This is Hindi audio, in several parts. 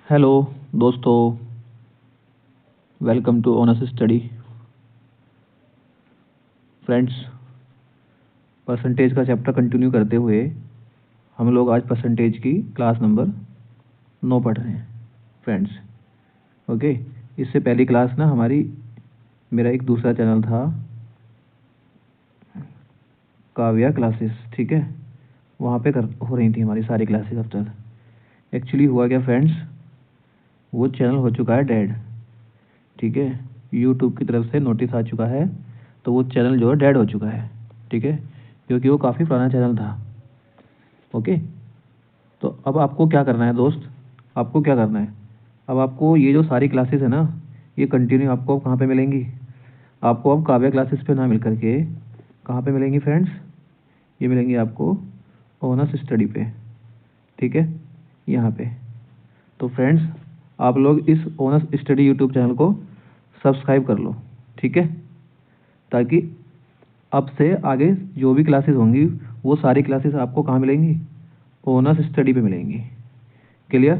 हेलो दोस्तों, welcome to honours study. Friends, percentage का चैप्टर कंटिन्यू करते हुए हम लोग आज परसेंटेज की क्लास नंबर 9 पढ़ रहे हैं फ्रेंड्स। ओके, इससे पहली क्लास ना मेरा एक दूसरा चैनल था, काव्या क्लासेस, ठीक है। वहाँ पे हो रही थी हमारी सारी क्लासेस अब तक। एक्चुअली हुआ क्या फ्रेंड्स, वो चैनल हो चुका है डेड, ठीक है। यूट्यूब की तरफ से नोटिस आ चुका है, तो वो चैनल जो है डेड हो चुका है, ठीक है, क्योंकि वो काफ़ी पुराना चैनल था। ओके, तो अब आपको क्या करना है दोस्त, आपको क्या करना है, अब आपको ये जो सारी क्लासेस है ना, ये कंटिन्यू आपको कहाँ पे मिलेंगी। आपको अब काव्या क्लासेस पे ना मिल करके कहाँ पे मिलेंगी फ्रेंड्स, ये मिलेंगी आपको ऑनर्स स्टडी पे, ठीक है, यहाँ पे। तो फ्रेंड्स, आप लोग इस ऑनर्स स्टडी यूट्यूब चैनल को सब्सक्राइब कर लो, ठीक है, ताकि अब से आगे जो भी क्लासेस होंगी वो सारी क्लासेस आपको कहाँ मिलेंगी, ऑनर्स स्टडी पे मिलेंगी। क्लियर,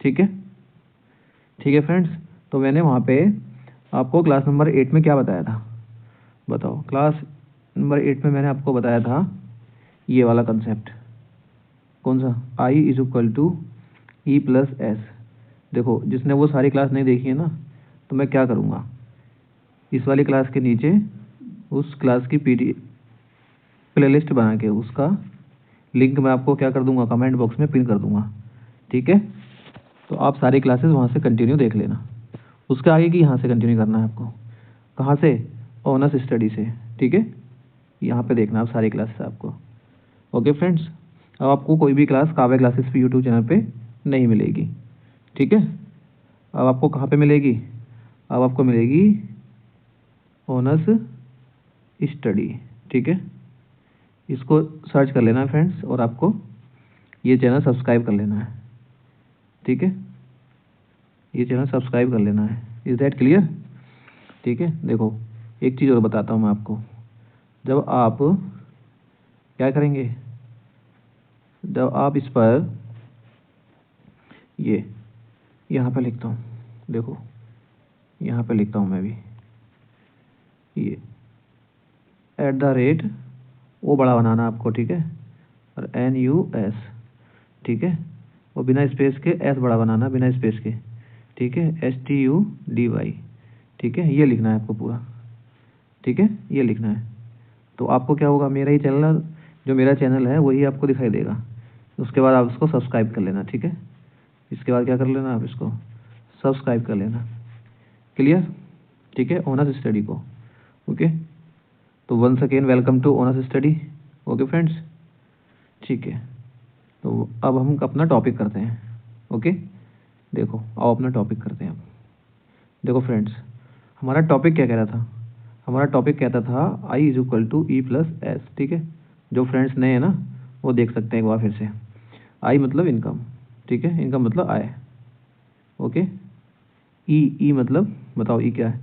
ठीक है, ठीक है फ्रेंड्स। तो मैंने वहाँ पे आपको क्लास नंबर 8 में क्या बताया था, बताओ। क्लास नंबर 8 में मैंने आपको बताया था ये वाला कंसेप्ट, कौन सा, I is equal to E plus S. देखो, जिसने वो सारी क्लास नहीं देखी है ना, तो मैं क्या करूँगा, इस वाली क्लास के नीचे उस क्लास की प्लेलिस्ट बना के उसका लिंक मैं आपको क्या कर दूंगा, कमेंट बॉक्स में पिन कर दूंगा, ठीक है। तो आप सारी क्लासेस वहाँ से कंटिन्यू देख लेना। उसके आगे की यहाँ से कंटिन्यू करना है आपको, कहाँ से, ऑनर्स स्टडी से, ठीक है। यहाँ पे देखना आप सारी क्लासेस आपको। ओके फ्रेंड्स, अब आपको कोई भी क्लास काव्या क्लासेस पे यूट्यूब चैनल पे नहीं मिलेगी, ठीक है। अब आपको कहाँ पे मिलेगी, अब आपको मिलेगी ऑनर्स स्टडी, ठीक है। इसको सर्च कर लेना है फ्रेंड्स, और आपको ये चैनल सब्सक्राइब कर लेना है, ठीक है। ये चैनल सब्सक्राइब कर लेना है। इज़ दैट क्लियर, ठीक है। देखो, एक चीज़ और बताता हूँ मैं आपको। जब आप क्या करेंगे, जब आप इस पर ये यहाँ पे लिखता हूँ, देखो यहाँ पे लिखता हूँ मैं भी, ये @ वो बड़ा बनाना आपको, ठीक है, और NUS, ठीक है, और बिना स्पेस के S बड़ा बनाना, बिना स्पेस के, ठीक है, STUDY, ठीक है, ये लिखना है आपको पूरा, ठीक है, ये लिखना है। तो आपको क्या होगा, मेरा ही चैनल, जो मेरा चैनल है वही आपको दिखाई देगा। उसके बाद आप इसको सब्सक्राइब कर लेना, ठीक है। इसके बाद क्या कर लेना, आप इसको सब्सक्राइब कर लेना। क्लियर, ठीक है, ऑनर्स स्टडी को। ओके, तो once again welcome to honours study. Okay friends, ठीक है। तो अब हम अपना टॉपिक करते हैं। ओके, देखो आओ अपना टॉपिक करते हैं अब। देखो फ्रेंड्स, हमारा टॉपिक क्या कह रहा था, हमारा टॉपिक कहता था I is equal to E plus S, ठीक है। जो फ्रेंड्स नए हैं ना, वो देख सकते हैं एक बार फिर से। I मतलब इनकम, ठीक है, इनकम मतलब आय। ओके, ई मतलब, बताओ ई क्या है,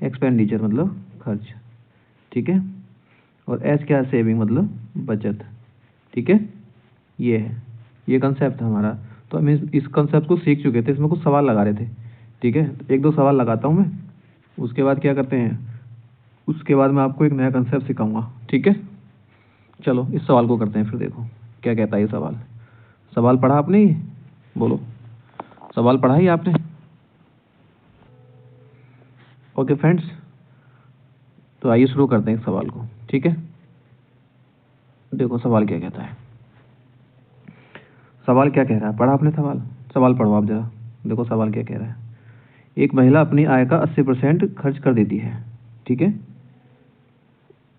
एक्सपेंडिचर मतलब खर्च, ठीक है। और एस क्या है, सेविंग मतलब बचत, ठीक है। ये है, ये कंसेप्ट है हमारा। तो हम इस कंसेप्ट को सीख चुके थे, इसमें कुछ सवाल लगा रहे थे, ठीक है। एक दो सवाल लगाता हूँ मैं, उसके बाद क्या करते हैं, उसके बाद मैं आपको एक नया कंसेप्ट सिखाऊंगा, ठीक है। चलो इस सवाल को करते हैं फिर, देखो क्या कहता है ये सवाल। सवाल पढ़ा आपने, ये बोलो, सवाल पढ़ा ही आपने। ओके फ्रेंड्स, तो आइए शुरू करते हैं इस सवाल को, ठीक है। देखो सवाल क्या कहता है, सवाल क्या कह रहा है, पढ़ा आपने सवाल, सवाल पढ़ो आप जरा। देखो सवाल क्या कह रहा है, एक महिला अपनी आय का 80% खर्च कर देती है, ठीक है,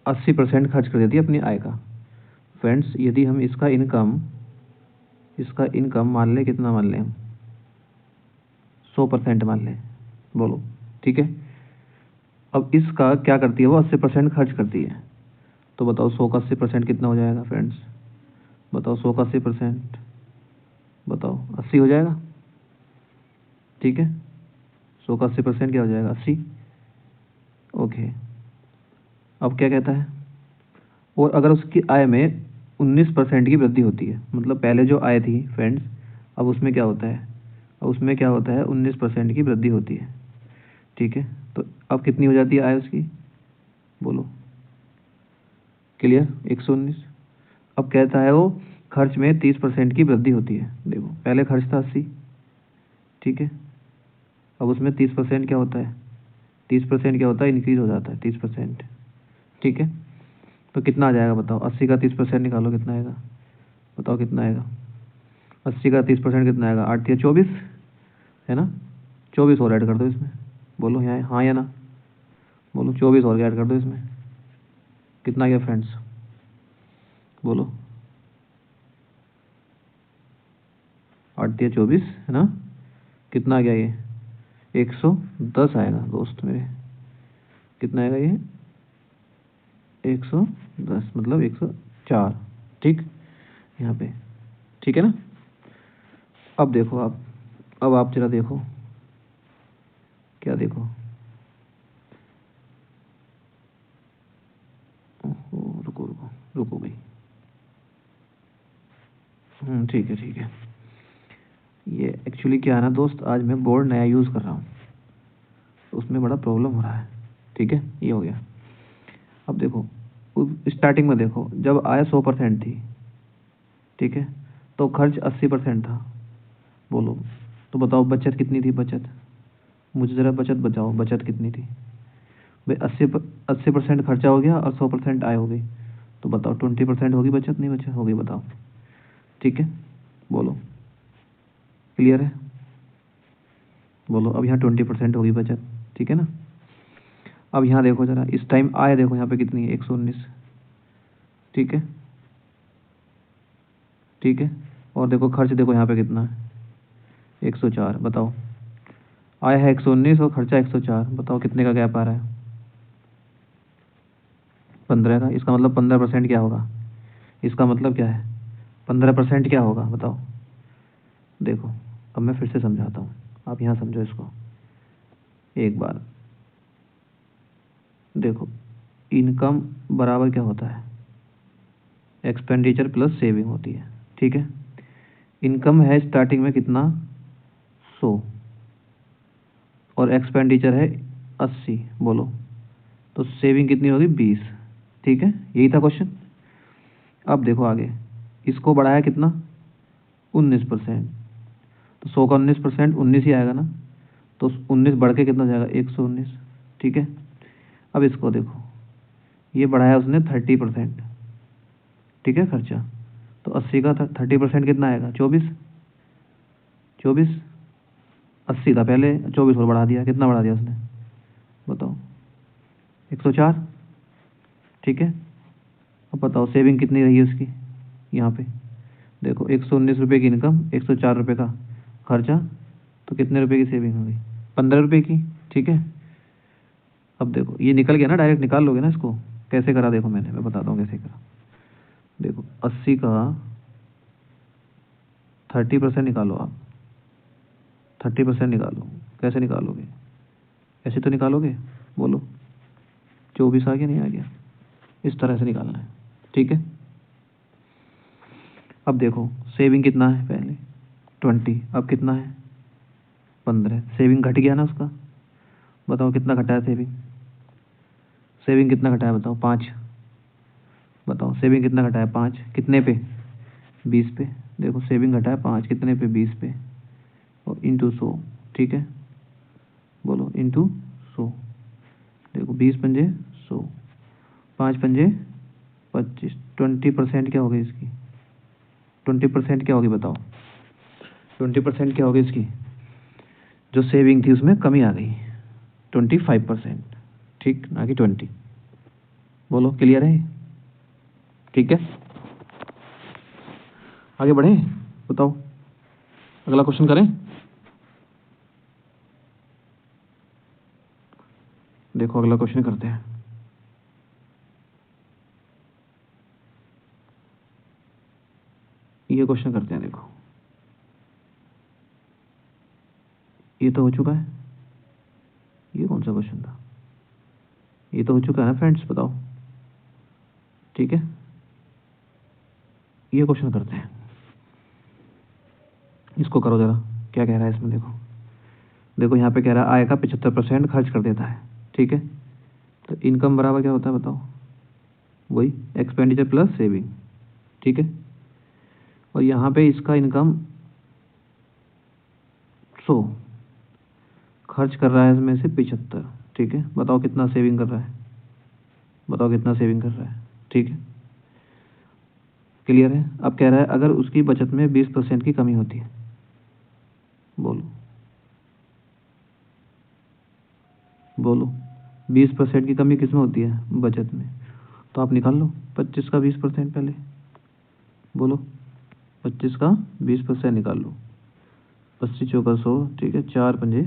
80% खर्च कर देती है अपनी आय का। फ्रेंड्स, यदि हम इसका इनकम मान लें, कितना मान लें हम, 100% मान लें, बोलो, ठीक है। अब इसका क्या करती है, वो 80% खर्च करती है। तो बताओ 100 का 80% कितना हो जाएगा फ्रेंड्स, बताओ 100 का 80%, बताओ 80 हो जाएगा, ठीक है। 100 का 80% क्या हो जाएगा, 80। ओके, अब क्या कहता है, और अगर उसकी आय में 19% की वृद्धि होती है, मतलब पहले जो आय थी फ्रेंड्स, अब उसमें क्या होता है, और उसमें क्या होता है 19% की वृद्धि होती है, ठीक है। तो अब कितनी हो जाती है आय उसकी, बोलो, क्लियर, 119। अब कहता है वो खर्च में 30% की वृद्धि होती है। देखो पहले खर्च था 80, ठीक है, अब उसमें 30% क्या होता है, 30% क्या होता है, इंक्रीज हो जाता है 30%, ठीक है। तो कितना आ जाएगा बताओ, 80 का 30% निकालो, कितना आएगा बताओ, कितना आएगा, 80 का 30% कितना आएगा, 8 या 24 है ना, 24 और ऐड कर दो इसमें, बोलो यहाँ हाँ या ना, बोलो 24 और ऐड कर दो इसमें, कितना आ गया फ्रेंड्स, बोलो, 8 या 24 है ना, कितना आ गया ये, 110 आएगा दोस्त मेरे, कितना आएगा ये, 110 मतलब 104, ठीक, यहाँ पे, ठीक है ना। अब देखो आप, अब आप जरा देखो, क्या देखो, रुको रुको रुको भाई, ठीक है ठीक है। ये एक्चुअली क्या है ना दोस्त, आज मैं बोर्ड नया यूज़ कर रहा हूँ, तो उसमें बड़ा प्रॉब्लम हो रहा है, ठीक है, ये हो गया। अब देखो स्टार्टिंग में देखो, जब आय 100% थी, ठीक है, तो खर्च 80% था, बोलो, तो बताओ बचत कितनी थी, बचत, मुझे ज़रा बचत बताओ, बचत कितनी थी भाई, 80% खर्चा हो गया और 100% आय हो गई, तो बताओ 20% होगी बचत, नहीं बचत होगी, बताओ, ठीक है, बोलो, क्लियर है, बोलो, अब यहाँ 20% होगी बचत, ठीक है ना। अब यहाँ देखो जरा, इस टाइम आय देखो यहाँ पे कितनी है, 119, ठीक है, ठीक है, और देखो खर्च देखो यहाँ पे कितना है, 104, बताओ, आय है 119 और खर्चा 104, बताओ कितने का गैप आ रहा है, 15 का। इसका मतलब 15% क्या होगा, इसका मतलब क्या है, 15% क्या होगा बताओ, देखो अब मैं फिर से समझाता हूँ, आप यहाँ समझो इसको एक बार, देखो इनकम बराबर क्या होता है, एक्सपेंडिचर प्लस सेविंग होती है, ठीक है। इनकम है स्टार्टिंग में कितना, 100, और एक्सपेंडिचर है 80, बोलो, तो सेविंग कितनी होगी, 20, ठीक है, यही था क्वेश्चन। अब देखो आगे, इसको बढ़ाया कितना, 19%, तो 100 का 19%, 19 ही आएगा ना, तो 19 बढ़ के कितना हो जाएगा, 119, ठीक है। अब इसको देखो, ये बढ़ाया उसने 30%, ठीक है, खर्चा, तो 80 का 30% कितना आएगा, 24, 24, 80 था पहले, 24 और बढ़ा दिया, कितना बढ़ा दिया उसने, बताओ, 104, ठीक है। अब बताओ सेविंग कितनी रही है उसकी, यहाँ पे देखो 119 रुपये की इनकम, 104 रुपये का खर्चा, तो कितने रुपए की सेविंग हो गई, 15 रुपये की, ठीक है। अब देखो ये निकल गया ना, डायरेक्ट निकाल लोगे ना इसको, कैसे करा देखो मैंने, मैं बताता हूँ कैसे करा, देखो 80 का 30% निकालो आप, 30% निकालो, कैसे निकालोगे, ऐसे तो निकालोगे, बोलो, 24 आ गया, नहीं आ गया, इस तरह से निकालना है, ठीक है। अब देखो सेविंग कितना है पहले, 20, अब कितना है, 15, सेविंग घट गया ना उसका, बताओ कितना घटा है सेविंग, सेविंग कितना घटा है बताओ, 5, बताओ सेविंग कितना घटा है, 5, कितने पे, 20 पे, देखो सेविंग घटा है 5, कितने पे, 20 पे, और इंटू 100, ठीक है, बोलो इंटू 100, देखो 20 पंजे 100, 5 पंजे 25, 20% क्या होगी इसकी, 20% क्या होगी बताओ, 20% क्या होगी इसकी, जो सेविंग थी उसमें कमी आ गई, 25%, ठीक, ना कि 20, बोलो क्लियर है, ठीक है। आगे बढ़े, बताओ अगला क्वेश्चन करें, देखो अगला क्वेश्चन करते हैं, ये क्वेश्चन करते हैं, देखो ये तो हो चुका है, ये कौन सा क्वेश्चन था, ये तो हो चुका है ना फ्रेंड्स, बताओ, ठीक है। ये क्वेश्चन करते हैं, इसको करो जरा, क्या कह रहा है इसमें, देखो देखो यहाँ पे कह रहा है आय का 75% खर्च कर देता है, ठीक है। तो इनकम बराबर क्या होता है बताओ, वही एक्सपेंडिचर प्लस सेविंग, ठीक है। और यहाँ पे इसका इनकम 100, खर्च कर रहा है इसमें से 75, ठीक है। बताओ कितना सेविंग कर रहा है, बताओ कितना सेविंग कर रहा है, ठीक है। क्लियर है। अब कह रहा है अगर उसकी बचत में 20% की कमी होती है, बोलो बोलो 20% की कमी किस में होती है, बचत में। तो आप निकाल लो 25 का 20% पहले, बोलो 25 का 20% निकाल लो। 25 चौका 100, ठीक है, 4 पंजे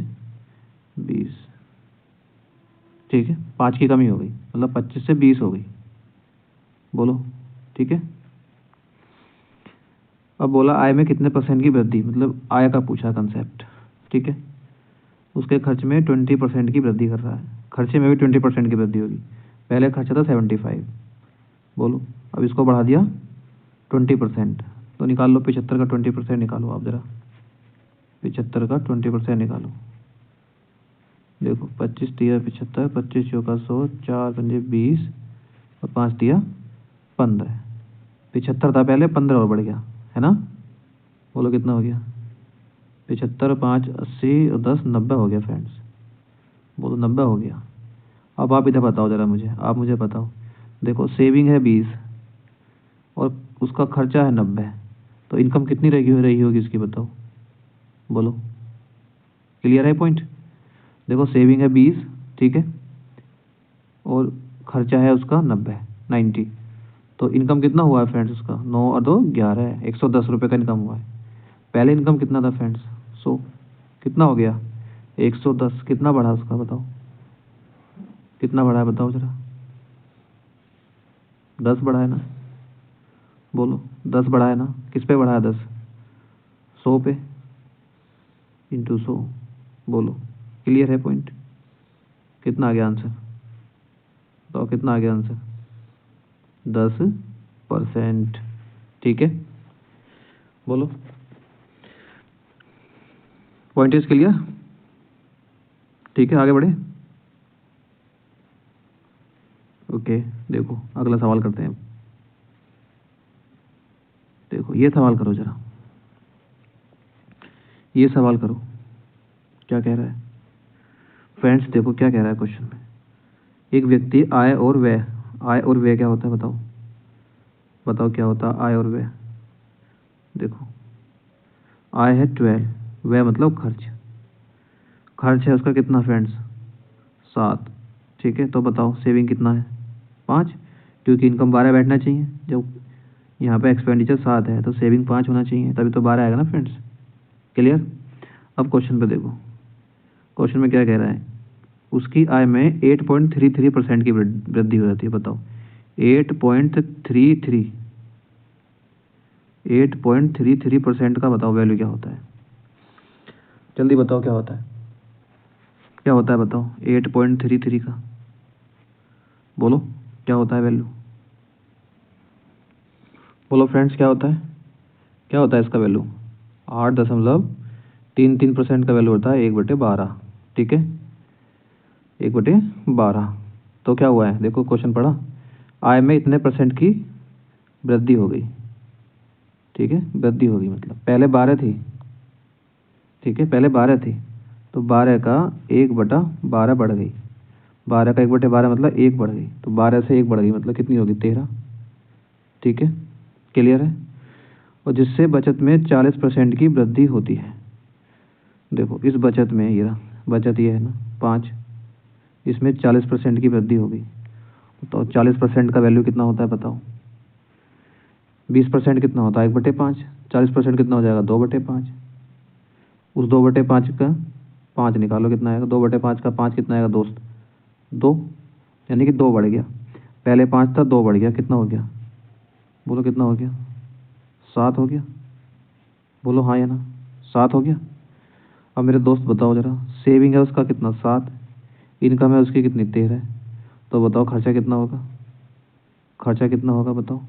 20, ठीक है। 5 की कमी हो गई, मतलब 25 से 20 हो गई, बोलो, ठीक है। अब बोला आय में कितने % की वृद्धि, मतलब आय का पूछा कंसेप्ट, ठीक है। उसके खर्च में 20% की वृद्धि कर रहा है, खर्चे में भी 20% की वृद्धि होगी। पहले खर्चा था 75, बोलो अब इसको बढ़ा दिया 20%, तो निकाल लो 75 का 20% निकालो आप ज़रा, 75 का 20% निकालो। देखो 25 दिया 75, 25 चौका 100, 4 पंजे 20 और 5 दिया 15। 75 था पहले, 15 और बढ़ गया, है ना। बोलो कितना हो गया, 75 5 80 और 10 90 हो गया फ्रेंड्स, बोलो 90 हो गया। अब आप इधर बताओ ज़रा मुझे, आप मुझे बताओ, देखो सेविंग है 20 और उसका खर्चा है 90, तो इनकम कितनी रही होगी इसकी, बताओ, बोलो। क्लियर है पॉइंट। देखो सेविंग है 20, ठीक है, और खर्चा है उसका 90, तो इनकम कितना हुआ है फ्रेंड्स उसका, 9 और 2 11 है, 110 रुपये का इनकम हुआ है। पहले इनकम कितना था फ्रेंड्स, 100, कितना हो गया 110, कितना बढ़ा उसका बताओ, कितना बढ़ा है बताओ ज़रा, 10 बढ़ा है ना, बोलो 10 बढ़ा है ना, किस पे बढ़ा है 10, 100 पे इंटू 100, बोलो। क्लियर है पॉइंट। कितना आ गया आंसर, बताओ कितना आ गया आंसर, 10%, ठीक है। बोलो पॉइंट इज क्लियर, ठीक है, आगे बढ़े। ओके, देखो अगला सवाल करते हैं। देखो ये सवाल करो ज़रा, ये सवाल करो, क्या कह रहा है फ्रेंड्स, देखो क्या कह रहा है क्वेश्चन में। एक व्यक्ति आय और व्यय, आय और व्यय क्या होता है बताओ, बताओ क्या होता है आय और व्यय। देखो आय है 12, व्यय मतलब खर्च, खर्च है उसका कितना फ्रेंड्स 7, ठीक है। तो बताओ सेविंग कितना है 5, क्योंकि इनकम 12 बैठना चाहिए, जब यहाँ पे एक्सपेंडिचर 7 है तो सेविंग 5 होना चाहिए, तभी तो 12 आएगा ना फ्रेंड्स। क्लियर। अब क्वेश्चन पे देखो, क्वेश्चन में क्या कह रहा है, उसकी आय में 8.33% की वृद्धि हो जाती है, बताओ 8.33% का बताओ वैल्यू क्या होता है, जल्दी बताओ क्या होता है, क्या होता है बताओ 8.33 का, बोलो क्या होता है वैल्यू, बोलो फ्रेंड्स क्या होता है, क्या होता है इसका वैल्यू, 8.33% का वैल्यू होता है 1/12, ठीक है, 1/12। तो क्या हुआ है देखो क्वेश्चन पढ़ा, आय में इतने % की वृद्धि हो गई, ठीक है, वृद्धि होगी मतलब पहले 12 थी, ठीक है, पहले 12 थी, तो 12 का 1/12 बढ़ गई, 12 का 1/12 मतलब 1 बढ़ गई, तो 12 से 1 बढ़ गई मतलब कितनी होगी 13, ठीक है। क्लियर है। और जिससे बचत में 40% की वृद्धि होती है, देखो इस बचत में ये बचत ये है ना 5, इसमें 40% की वृद्धि हो गई, तो 40% का वैल्यू कितना होता है बताओ, 20% कितना होता है 1/5, 40% कितना हो जाएगा 2/5, उस 2/5 का 5 निकालो कितना आएगा, 2/5 का 5 कितना आएगा दोस्त 2, यानी कि 2 बढ़ गया, पहले 5 था 2 बढ़ गया, कितना हो गया, बोलो कितना हो गया 7 हो गया, बोलो हाँ या ना 7 हो गया। अब मेरे दोस्त बताओ ज़रा, सेविंग है उसका कितना 7, इनकम है उसकी कितनी 13, तो बताओ खर्चा कितना होगा, खर्चा कितना होगा बताओ,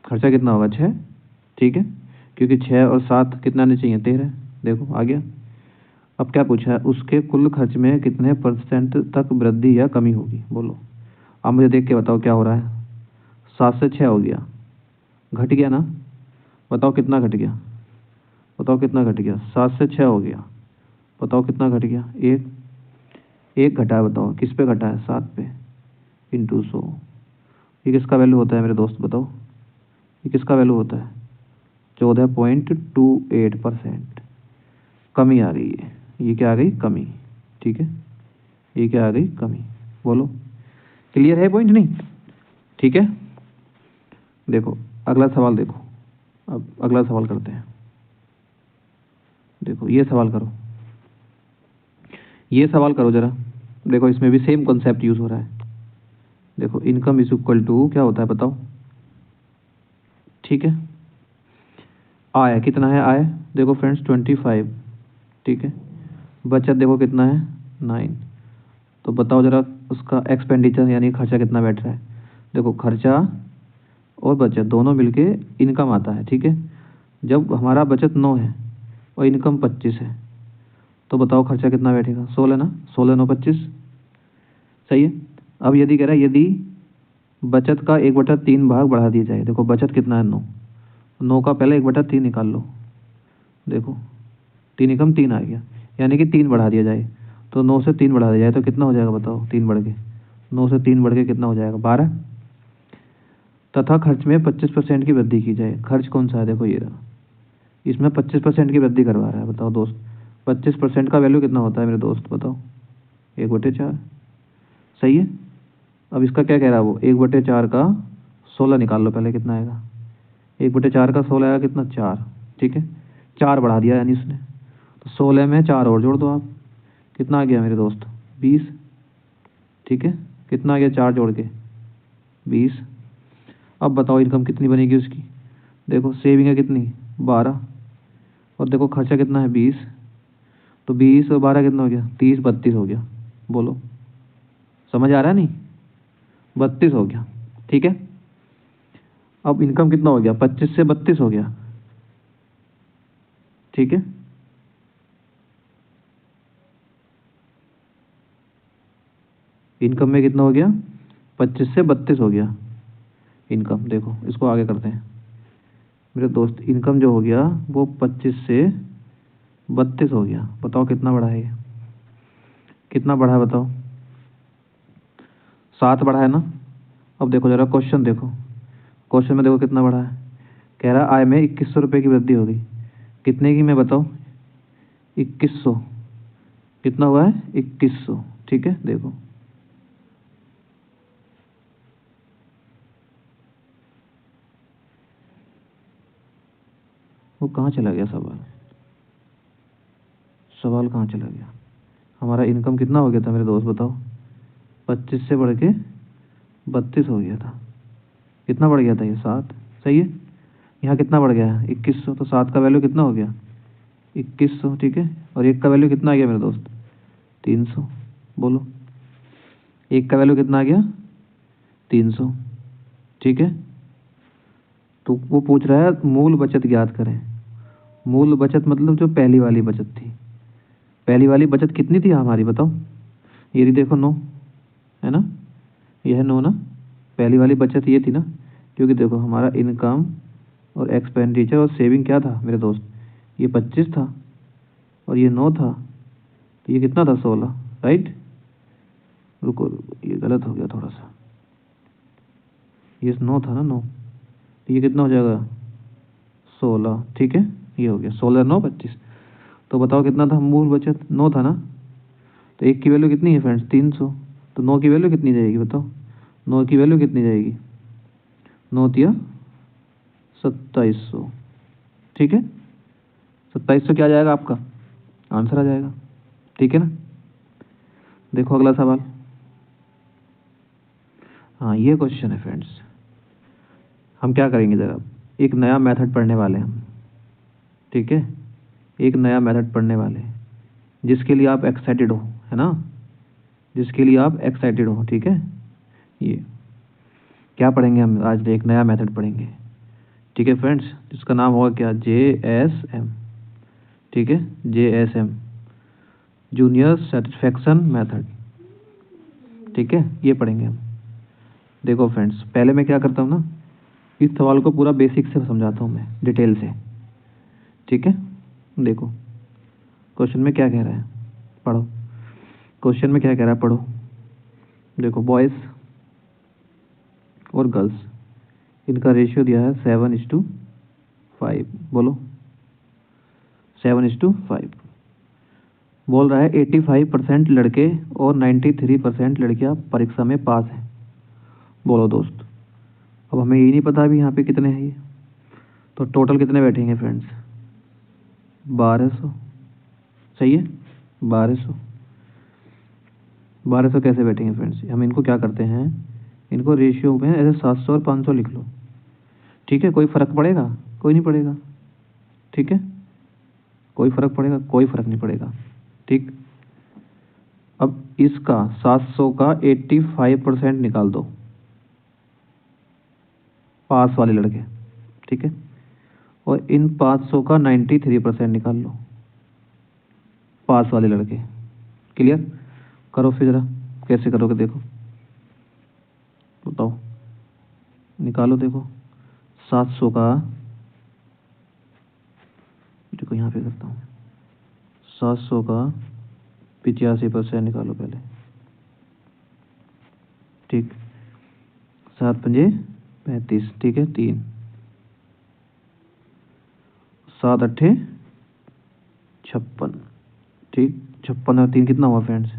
खर्चा कितना होगा 6, ठीक है, क्योंकि 6 और 7 कितना आने चाहिए, 13। देखो आ गया। अब क्या पूछा है, उसके कुल खर्च में कितने % तक वृद्धि या कमी होगी, बोलो। अब मुझे देख के बताओ क्या हो रहा है। 7 से 6 हो गया, घट गया ना, बताओ कितना घट गया, बताओ कितना घट गया। 7 से 6 हो गया, बताओ कितना घट गया, एक घटा है, बताओ किस पे घटा है, 7 पे, इंटू 100। ये किसका वैल्यू होता है मेरे दोस्त, बताओ ये किसका वैल्यू होता है, 14.28%। कमी आ गई है, ये क्या आ गई, कमी। ठीक है, ये क्या आ गई, कमी। बोलो क्लियर है पॉइंट, नहीं? ठीक है, देखो अगला सवाल देखो। अब अगला सवाल करते हैं। देखो ये सवाल करो, ये सवाल करो जरा। देखो इसमें भी सेम कॉन्सेप्ट यूज हो रहा है। देखो इनकम इज इक्वल टू क्या होता है बताओ। ठीक है, आय कितना है, आय देखो फ्रेंड्स 25। ठीक है, बचत देखो कितना है, 9। तो बताओ जरा उसका एक्सपेंडिचर यानी खर्चा कितना बैठ रहा है। देखो खर्चा और बचत दोनों मिलके इनकम आता है। ठीक है, जब हमारा बचत 9 है और इनकम 25 है, तो बताओ खर्चा कितना बैठेगा, 16 ना, 16 9 25। सही है। अब यदि कह रहा है यदि बचत का 1/3 भाग बढ़ा दिया जाए। देखो बचत कितना है, 9, 9 का पहले 1/3 निकाल लो। देखो 3 एकम 3 आ गया, यानी कि 3 बढ़ा दिया जाए। तो 9 से 3 बढ़ा दिया जाए तो कितना हो जाएगा बताओ, 3 बढ़ के, 9 से 3 बढ़ के कितना हो जाएगा, 12। तथा खर्च में 25% की वृद्धि की जाए। खर्च कौन सा है, देखो ये रहा, इसमें 25% की वृद्धि करवा रहा है। बताओ दोस्त 25% का वैल्यू कितना होता है मेरे दोस्त, बताओ 1/4। सही है। अब इसका क्या कह रहा है वो, 1/4 का 16 निकाल लो पहले, कितना आएगा, 1/4 का 16 आएगा कितना, 4। ठीक है, 4 बढ़ा दिया यानी इसने, तो 16 में 4 और जोड़ दो आप, कितना आ गया मेरे दोस्त, 20। ठीक है, कितना आ गया 4 जोड़ के, 20। अब बताओ इनकम कितनी बनेगी उसकी। देखो सेविंग है कितनी, 12, और देखो खर्चा कितना है, 20। तो 20 और 12 कितना हो गया, 30 32 हो गया। बोलो समझ आ रहा है, नहीं, 32 हो गया। ठीक है, अब इनकम कितना हो गया, 25 से 32 हो गया। ठीक है, इनकम में कितना हो गया, 25 से 32 हो गया इनकम। देखो इसको आगे करते हैं मेरे दोस्त। इनकम जो हो गया वो 25 से 32 हो गया। बताओ कितना बढ़ा है ये, कितना बढ़ा है बताओ, 7 बढ़ा है ना। अब देखो जरा क्वेश्चन देखो, क्वेश्चन में देखो कितना बढ़ा है। कह रहा आय में 2100 रुपये की वृद्धि होगी। कितने की, मैं बताओ, 2100। कितना हुआ है, 2100। ठीक है, देखो वो कहाँ चला गया सवाल, सवाल कहाँ चला गया। हमारा इनकम कितना हो गया था मेरे दोस्त, बताओ 25 से बढ़ के 32 हो गया था। कितना बढ़ गया था ये, 7। सही है, यहाँ कितना बढ़ गया है, 2100। तो 7 का वैल्यू कितना हो गया, 2100। ठीक है, और 1 का वैल्यू कितना आ गया मेरे दोस्त, 300। बोलो 1 का वैल्यू कितना आ गया, 300। ठीक है, तो वो पूछ रहा है मूल बचत ज्ञात करें। मूल बचत मतलब जो पहली वाली बचत थी, पहली वाली बचत कितनी थी हमारी, बताओ। ये रही देखो 9 है ना, यह है 9 ना, पहली वाली बचत ये थी ना। क्योंकि देखो हमारा इनकम और एक्सपेंडिचर और सेविंग क्या था मेरे दोस्त, ये 25 था और ये 9 था, तो ये कितना था, 16। राइट, रुको ये गलत हो गया थोड़ा सा, ये 9 था ना, 9, तो ये कितना हो जाएगा, 16। ठीक है, ये हो गया 16 9 25। तो बताओ कितना था मूल बचत, 9 था ना। तो 1 की वैल्यू कितनी है फ्रेंड्स, 300। तो 9 की वैल्यू कितनी जाएगी बताओ, 9 की वैल्यू कितनी जाएगी, 9 तिया 2700। ठीक है, 2700 क्या आ जाएगा आपका, आंसर आ जाएगा। ठीक है ना, देखो अगला सवाल। हाँ ये क्वेश्चन है फ्रेंड्स, हम क्या करेंगे जरा, एक नया मेथड पढ़ने वाले हैं हम। ठीक है, एक नया मेथड पढ़ने वाले हैं जिसके लिए आप एक्साइटेड हो, है ना, जिसके लिए आप एक्साइटेड हो। ठीक है, ये क्या पढ़ेंगे हम आज, एक नया मेथड पढ़ेंगे। ठीक है फ्रेंड्स, जिसका नाम होगा क्या, JSM। ठीक है, JSM, जूनियर सेटिस्फेक्शन मेथड। ठीक है, ये पढ़ेंगे हम। देखो फ्रेंड्स, पहले मैं क्या करता हूँ ना, इस सवाल को पूरा बेसिक से समझाता हूँ मैं, डिटेल से। ठीक है, देखो क्वेश्चन में क्या कह रहा है, पढ़ो। क्वेश्चन में क्या कह रहा है, पढ़ो। देखो, बॉयज़ और गर्ल्स, इनका रेशियो दिया है 7:5। बोलो, 7:5। बोल रहा है 85% लड़के और 93% लड़कियां परीक्षा में पास हैं। बोलो दोस्त, अब हमें यही नहीं पता अभी यहाँ पे कितने हैं ये, तो टोटल कितने बैठेंगे फ्रेंड्स, 1200। सही है, 1200। 1200 कैसे बैठेंगे फ्रेंड्स, हम इनको क्या करते हैं, इनको रेशियो में ऐसे 700 और 500 लिख लो। ठीक है, कोई फ़र्क पड़ेगा, कोई नहीं पड़ेगा। ठीक है, कोई फ़र्क पड़ेगा, कोई फ़र्क नहीं पड़ेगा। ठीक, अब इसका 700 का 85% निकाल दो, पास वाले लड़के। ठीक है, और इन 500 का 93% निकाल लो, पास वाले लड़के। क्लियर, करो फिर ज़रा, कैसे करोगे देखो, बताओ, निकालो। देखो 700 का, देखो यहाँ पे करता हूँ, 700 का 85% निकालो पहले। ठीक, 7×5 = 35। ठीक है, 3, 7×8 = 56। ठीक, 56 और 3 कितना हुआ फ्रेंड्स।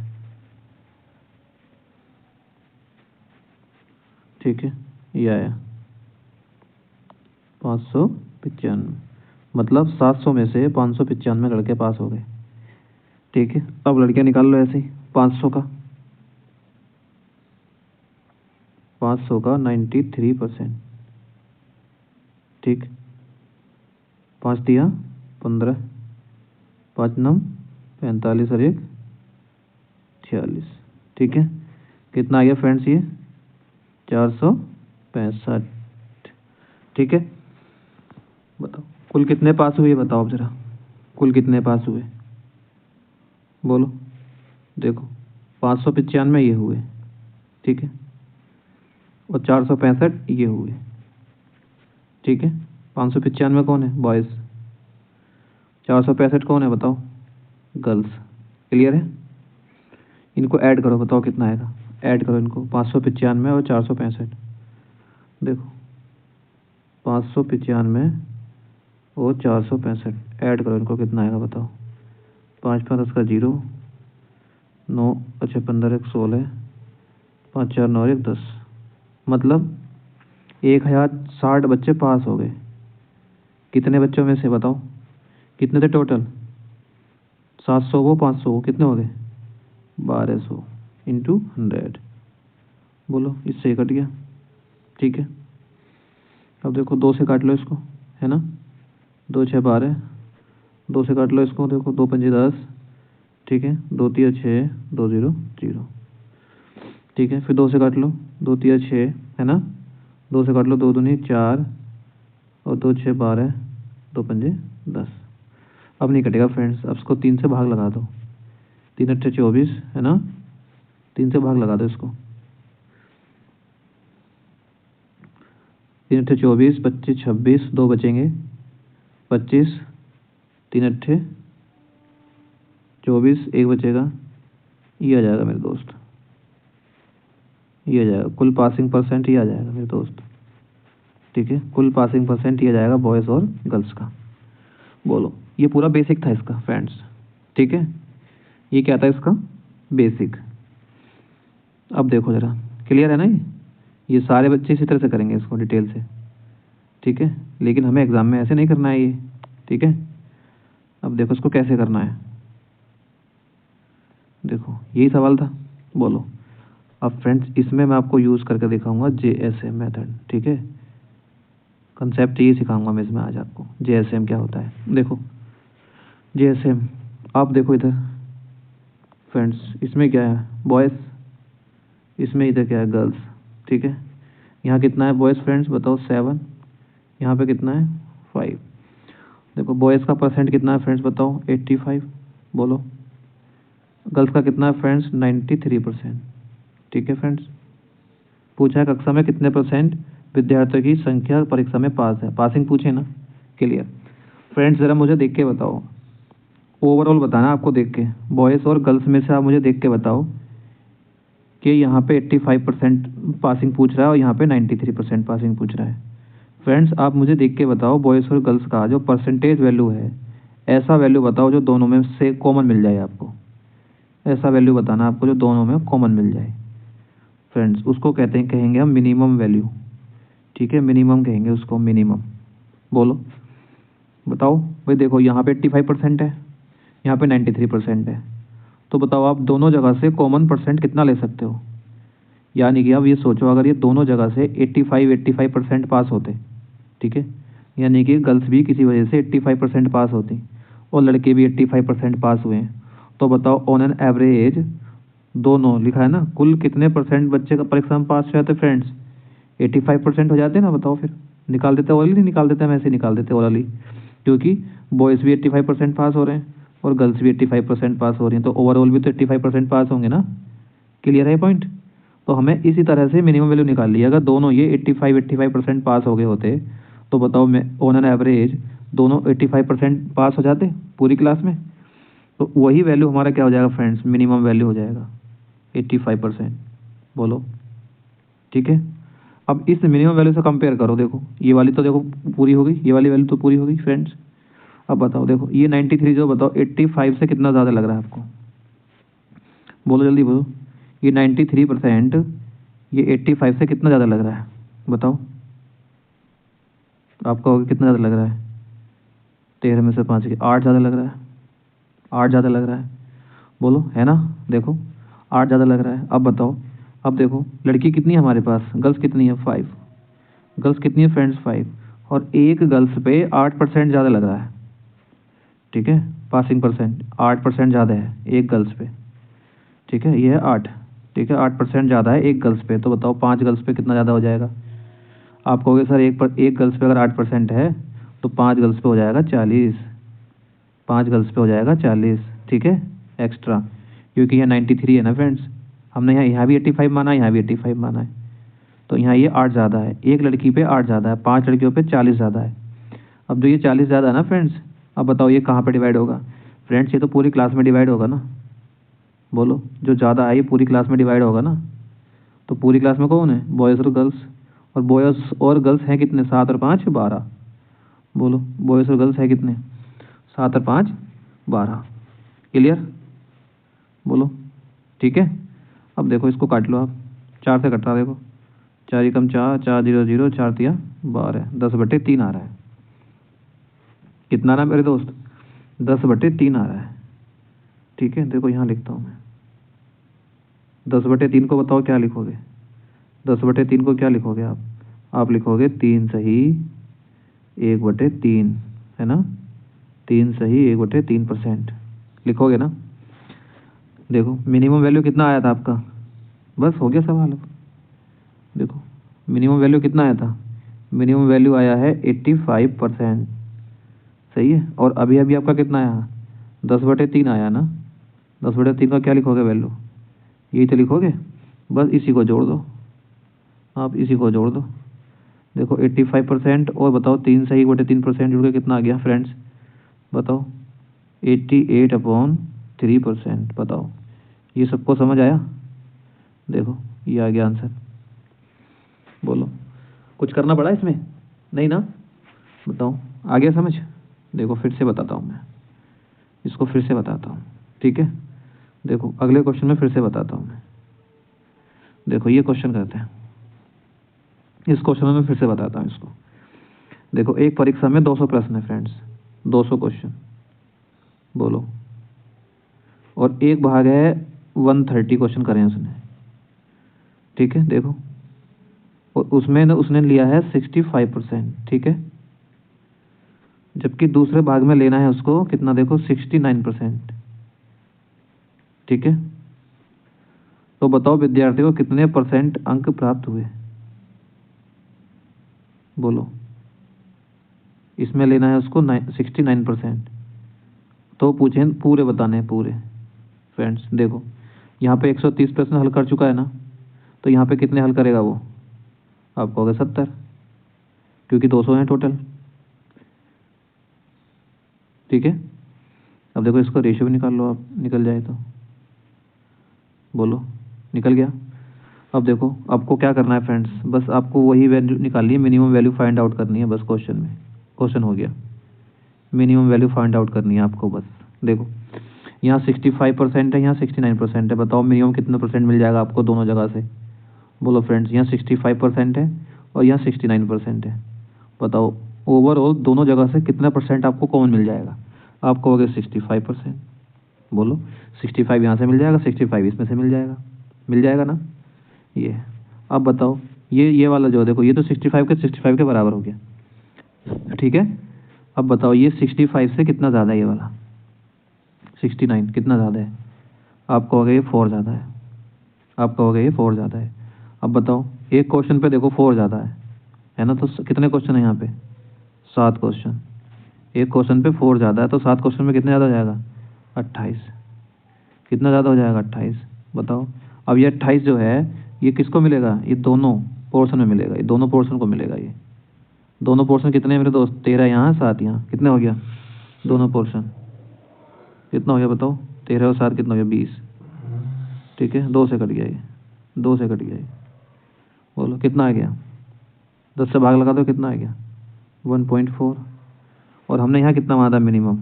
ठीक है, ये आया 595, मतलब 700 में से 595 लड़के पास हो गए। ठीक है, अब लड़कियां निकाल लो ऐसे ही, 500 का 93%। ठीक, 5 दिया 15, 5 9 45 और 1 46। ठीक है, कितना आ गया फ्रेंड्स ये, 465। ठीक है, बताओ कुल कितने पास हुए, बताओ अब जरा, कुल कितने पास हुए, बोलो। देखो 595 ये हुए, ठीक है, और 465 ये हुए। ठीक है, 595 कौन है, बॉयज़, 465 कौन है, बताओ, गर्ल्स। क्लियर है, इनको ऐड करो, बताओ कितना आएगा, ऐड करो इनको, 595 और 465। देखो 595 और 465 ऐड करो इनको, कितना आएगा बताओ, 5 5 10 का 0, 9 अच्छा 15 1 16, 5 4 9 1 10, मतलब 1060 बच्चे पास हो गए। कितने बच्चों में से, बताओ कितने थे टोटल, 700 वो 500 वो, कितने हो गए, 1200 इंटू 100। बोलो, इससे ही कट गया। ठीक है, अब देखो 2 से काट लो इसको, है ना, 2 6 12, 2 से काट लो इसको, देखो 2 5 10। ठीक है, 2 3 6, 2 0 0। ठीक है, फिर 2 से काट लो, 2 3 6, है ना, 2 से काट लो, 2 दूनी 4 और 2 6 12, 2 5 10। अब नहीं कटेगा फ्रेंड्स, अब इसको 3 से भाग लगा दो, 3 8 24, है ना, 3 से भाग लगा दो इसको, 3 8 24, 25 26, 2 बचेंगे 25, 3 8 24, 1 बचेगा, ये आ जाएगा मेरे दोस्त, ये आ जाएगा कुल पासिंग परसेंट, ये आ जाएगा मेरे दोस्त। ठीक है, कुल पासिंग परसेंट ये आ जाएगा बॉयज़ और गर्ल्स का। बोलो, ये पूरा बेसिक था इसका फ्रेंड्स। ठीक है, ये क्या था इसका, बेसिक। अब देखो ज़रा, क्लियर है ना, ये सारे बच्चे इसी तरह से करेंगे इसको डिटेल से। ठीक है, लेकिन हमें एग्ज़ाम में ऐसे नहीं करना है ये। ठीक है, अब देखो इसको कैसे करना है, देखो यही सवाल था। बोलो, अब फ्रेंड्स इसमें मैं आपको यूज़ करके दिखाऊंगा JSM मेथड। ठीक है, कंसेप्ट ये सिखाऊंगा मैं इसमें आज आपको, JSM क्या होता है। देखो JSM, आप देखो इधर फ्रेंड्स, इसमें क्या है, बॉयज़, इसमें इधर क्या है, गर्ल्स। ठीक है, यहाँ कितना है बॉयज़ फ्रेंड्स, बताओ 7, यहाँ पे कितना है 5। देखो बॉयज़ का परसेंट कितना है फ्रेंड्स बताओ 85। बोलो गर्ल्स का कितना है फ्रेंड्स 93%। ठीक है फ्रेंड्स, पूछा है कक्षा में कितने परसेंट विद्यार्थियों की संख्या परीक्षा में पास है, पासिंग पूछे ना। क्लियर फ्रेंड्स, ज़रा मुझे देख के बताओ, ओवरऑल बताना आपको देख के, बॉयज़ और गर्ल्स में से आप मुझे देख के बताओ कि यहाँ पे 85% पासिंग पूछ रहा है और यहाँ पे 93% पासिंग पूछ रहा है। फ्रेंड्स आप मुझे देख के बताओ बॉयज़ और गर्ल्स का जो परसेंटेज वैल्यू है, ऐसा वैल्यू बताओ जो दोनों में से कॉमन मिल जाए आपको। ऐसा वैल्यू बताना आपको जो दोनों में कॉमन मिल जाए फ्रेंड्स, उसको कहते हैं, कहेंगे हम मिनिमम वैल्यू। ठीक है, मिनिमम कहेंगे उसको, मिनिमम। बोलो बताओ भाई, देखो यहाँ पे 85% है, यहाँ पे 93% है, तो बताओ आप दोनों जगह से कॉमन परसेंट कितना ले सकते हो। यानी कि आप ये सोचो अगर ये दोनों जगह से 85% पास होते, ठीक है, यानी कि गर्ल्स भी किसी वजह से 85% पास होती और लड़के भी 85% पास हुए हैं, तो बताओ ऑन एन एवरेज दोनों लिखा है ना, कुल कितने परसेंट बच्चे का परीक्षा में पास हो जाते फ्रेंड्स, 85% हो जाते ना। बताओ फिर निकाल देते ओरली, नहीं निकाल देते, हम ऐसे निकाल देते ओरली, क्योंकि बॉयज़ भी 85% पास हो रहे हैं और गर्ल्स भी 85% पास हो रही हैं, तो ओवरऑल भी तो 85% पास होंगे ना। क्लियर है पॉइंट। तो हमें इसी तरह से मिनिमम वैल्यू निकाल ली, अगर दोनों ये 85% पास हो गए होते तो बताओ मैं ऑन एन एवरेज दोनों 85% पास हो जाते पूरी क्लास में, तो वही वैल्यू हमारा क्या हो जाएगा फ्रेंड्स, मिनिमम वैल्यू हो जाएगा 85%। बोलो ठीक है। अब इस मिनिमम वैल्यू से कंपेयर करो, देखो ये वाली तो देखो पूरी हो गई, ये वाली वैल्यू तो पूरी हो गई फ्रेंड्स। अब बताओ देखो ये 93 जो, बताओ 85 से कितना ज़्यादा लग रहा है आपको, बोलो जल्दी बोलो। ये 93% ये 85 से कितना ज़्यादा लग रहा है, बताओ आपका होगा कितना ज़्यादा लग रहा है। 13 में से 5 के 8 ज़्यादा लग रहा है, 8 ज़्यादा लग रहा है, बोलो है ना। देखो 8 ज़्यादा लग रहा है। अब बताओ, अब देखो लड़की कितनी है हमारे पास, गर्ल्स कितनी है 5, गर्ल्स कितनी है फ्रेंड्स 5, और एक गर्ल्स पे 8% ज़्यादा लग रहा है। ठीक है, पासिंग परसेंट 8% ज़्यादा है एक गर्ल्स पे। ठीक है, ये है 8। ठीक है, 8% ज़्यादा है एक गर्ल्स पे, तो बताओ 5 गर्ल्स पे कितना ज़्यादा हो जाएगा। आप कहोगे सर एक गर्ल्स पे अगर 8% है तो 5 गर्ल्स पे हो जाएगा 40, 5 गर्ल्स पे हो जाएगा 40। ठीक है, एक्स्ट्रा, क्योंकि यहाँ 93 है ना फ्रेंड्स, हमने यहाँ भी 85 माना है, यहाँ भी 85 माना है, तो यहाँ ये 8 ज़्यादा है, एक लड़की पे 8 ज़्यादा है, 5 लड़कियों पे 40 ज़्यादा है। अब जो ये 40 ज़्यादा है ना फ्रेंड्स, अब बताओ ये कहाँ पे डिवाइड होगा फ्रेंड्स, ये तो पूरी क्लास में डिवाइड होगा ना। बोलो जो ज़्यादा है ये पूरी क्लास में डिवाइड होगा ना, तो पूरी क्लास में कौन है, बॉयज़ और गर्ल्स, और बॉयज़ और गर्ल्स हैं कितने, 7 और 5 12। बोलो बॉयज़ और गर्ल्स है कितने, 7 और 5 12। क्लियर, बोलो ठीक है। अब देखो इसको काट लो आप, 4 से कट रहा है, देखो 4 एकम 4, 4 0 0, 4 तिया 12, 10/3 आ रहा है। कितना आ रहा है मेरे दोस्त, 10/3 आ रहा है। ठीक है, देखो यहाँ लिखता हूँ मैं 10/3 को, बताओ क्या लिखोगे, 10/3 को क्या लिखोगे आप लिखोगे 3 सही 1/3, है ना, 3 सही 1/3% लिखोगे ना। देखो मिनिमम वैल्यू कितना आया था आपका, बस हो गया सवाल। अब देखो मिनिमम वैल्यू कितना आया था, मिनिमम वैल्यू आया है 85%, सही है। और अभी अभी आपका कितना आया, 10/3 आया ना, 10/3 का क्या लिखोगे वैल्यू, यही तो लिखोगे, बस इसी को जोड़ दो, आप इसी को जोड़ दो। देखो 85% और बताओ 3 सही 1/3% जुड़ के कितना आ गया फ्रेंड्स, बताओ 88/3%। बताओ ये सबको समझ आया, देखो ये आ गया आंसर। बोलो कुछ करना पड़ा इसमें, नहीं ना, बताओ आ गया समझ। देखो फिर से बताता हूँ मैं, इसको फिर से बताता हूँ, ठीक है। देखो अगले क्वेश्चन में फिर से बताता हूँ मैं, देखो ये क्वेश्चन करते हैं, इस क्वेश्चन में मैं फिर से बताता हूँ इसको। देखो एक परीक्षा में 200 प्रश्न है फ्रेंड्स, 200 क्वेश्चन, बोलो, और एक भाग है 130 क्वेश्चन करें उसने, ठीक है। देखो और उसमें ना उसने लिया है 65%, ठीक है, जबकि दूसरे भाग में लेना है उसको कितना, देखो 69%, ठीक है। तो बताओ विद्यार्थी को कितने परसेंट अंक प्राप्त हुए, बोलो इसमें लेना है उसको 69%। तो पूछे पूरे बताने हैं पूरे। फ्रेंड्स देखो यहाँ पे 130 प्रश्न हल कर चुका है ना, तो यहाँ पे कितने हल करेगा वो, आप कहोगे 70, क्योंकि 200 हैं टोटल। ठीक है, अब देखो इसका रेशियो भी निकाल लो आप, निकल जाए तो बोलो, निकल गया। अब देखो आपको क्या करना है फ्रेंड्स, बस आपको वही वैल्यू निकालनी है, मिनिमम वैल्यू फाइंड आउट करनी है बस। क्वेश्चन में क्वेश्चन हो गया, मिनिमम वैल्यू फाइंड आउट करनी है आपको बस। देखो यहाँ 65% है, यहाँ 69% है, बताओ मिनिमम कितना परसेंट मिल जाएगा आपको दोनों जगह से। बोलो फ्रेंड्स, यहाँ 65% है और यहाँ 69% है, बताओ ओवरऑल दोनों जगह से कितना परसेंट आपको कॉमन मिल जाएगा। आप कहोगे 65%, बोलो 65 यहाँ से मिल जाएगा, 65 इसमें से मिल जाएगा ना ये। अब बताओ ये वाला जो देखो, ये तो 65 के बराबर हो गया। ठीक है, अब बताओ ये 65 से कितना ज़्यादा है, ये वाला 69 कितना ज़्यादा है। आप कहोगे ये 4 ज़्यादा है, आप कहोगे ये 4 ज़्यादा है। अब बताओ एक क्वेश्चन पे देखो 4 ज़्यादा है ना, तो कितने क्वेश्चन है यहाँ पे, 7 क्वेश्चन। एक क्वेश्चन पे 4 ज़्यादा है, तो 7 क्वेश्चन में कितने ज़्यादा हो जाएगा, 28। कितना ज़्यादा हो जाएगा, 28। बताओ अब ये 28 जो है ये किसको मिलेगा, ये दोनों पोर्शन में मिलेगा, ये दोनों पोर्शन को मिलेगा। ये दोनों पोर्शन कितने हैं मेरे दोस्त, 13 यहाँ 7 यहाँ, कितने हो गया दोनों पोर्शन, कितना हो गया बताओ, 13 और 7 कितना हो गया, 20। ठीक है, 2 से कट गया ये, 2 से कट गया ये, बोलो कितना आ गया, 10 से भाग लगा दो कितना आ गया, 1.4। और हमने यहाँ कितना माना था मिनिमम,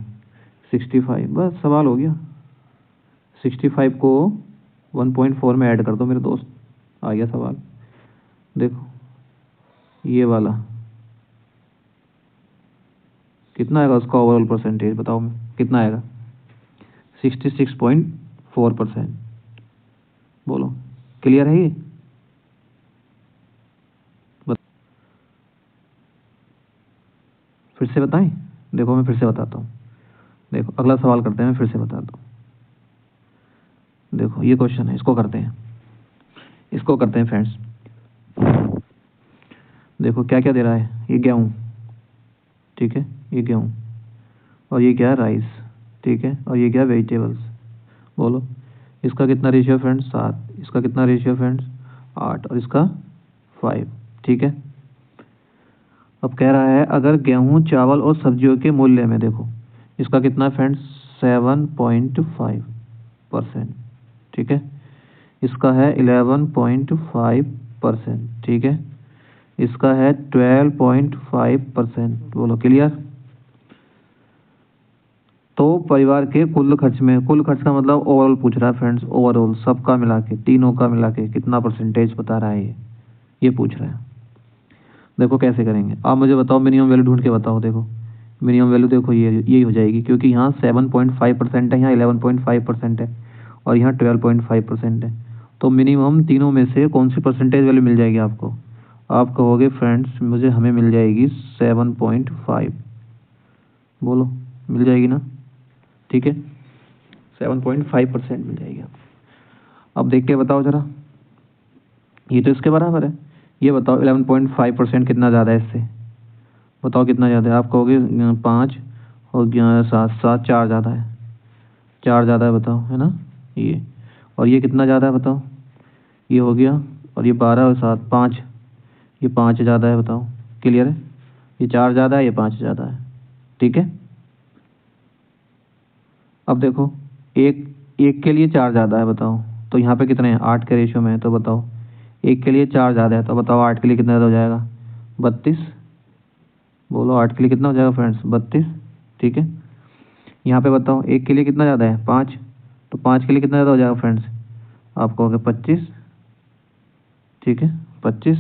65। बस सवाल हो गया, 65 को 1.4 में ऐड कर दो मेरे दोस्त, आ गया सवाल। देखो ये वाला कितना आएगा उसका ओवरऑल परसेंटेज, बताओ कितना आएगा, 66.4%। बोलो क्लियर है ये, फिर से बताएं, देखो मैं फिर से बताता हूँ। देखो अगला सवाल करते हैं, मैं फिर से बताता हूँ। देखो ये क्वेश्चन है, इसको करते हैं फ्रेंड्स। देखो क्या क्या दे रहा है, ये गेहूँ, ठीक है ये गेहूँ, और ये क्या है राइस, ठीक है, और ये क्या है वेजिटेबल्स। बोलो इसका कितना रेशियो फ्रेंड्स, 7, इसका कितना रेशियो फ्रेंड्स, 8, और इसका 5। ठीक है, अब कह रहा है अगर गेहूँ चावल और सब्जियों के मूल्य में, देखो इसका कितना फ्रेंड्स, 7.5%। ठीक है, इसका है 11.5%। ठीक है, इसका है 12.5%। बोलो क्लियर। तो परिवार के कुल खर्च में, कुल खर्च का मतलब ओवरऑल पूछ रहा है फ्रेंड्स, ओवरऑल सबका मिला के, तीनों का मिला के कितना परसेंटेज बता रहा है ये पूछ रहा है। देखो कैसे करेंगे, आप मुझे बताओ, मिनिमम वैल्यू ढूंढ के बताओ। देखो मिनिमम वैल्यू देखो ये यही हो जाएगी, क्योंकि यहाँ 7.5% है, यहाँ 11.5% है, और यहाँ 12.5% है। तो मिनिमम तीनों में से कौन सी परसेंटेज वैल्यू मिल जाएगी आपको, आप कहोगे फ्रेंड्स हमें मिल जाएगी 7.5। बोलो मिल जाएगी ना, ठीक है 7.5% मिल जाएगी आपको। अब देख के बताओ ज़रा, ये तो इसके बराबर है, ये बताओ 11.5% कितना ज़्यादा है इससे, बताओ कितना ज़्यादा है। आप कहोगे 5 और 7, 4 ज़्यादा है, 4 ज़्यादा है, बताओ है ना ये। और ये कितना ज़्यादा है बताओ, ये हो गया, और ये 12 और 7 5, ये 5 ज़्यादा है, बताओ क्लियर है। ये 4 ज़्यादा है, ये 5 ज़्यादा है। ठीक है, अब देखो एक के लिए 4 ज़्यादा है, बताओ तो यहाँ पे कितने हैं, 8 के रेशियो में है, तो बताओ एक के लिए 4 ज़्यादा है, तो बताओ 8 के लिए कितना ज़्यादा हो जाएगा, 32। बोलो 8 के लिए कितना हो जाएगा फ्रेंड्स, 32। ठीक है, यहाँ पे बताओ एक के लिए कितना ज़्यादा है, 5, तो 5 के लिए कितना ज़्यादा हो जाएगा फ्रेंड्स, आप कहोगे 25। ठीक है 25।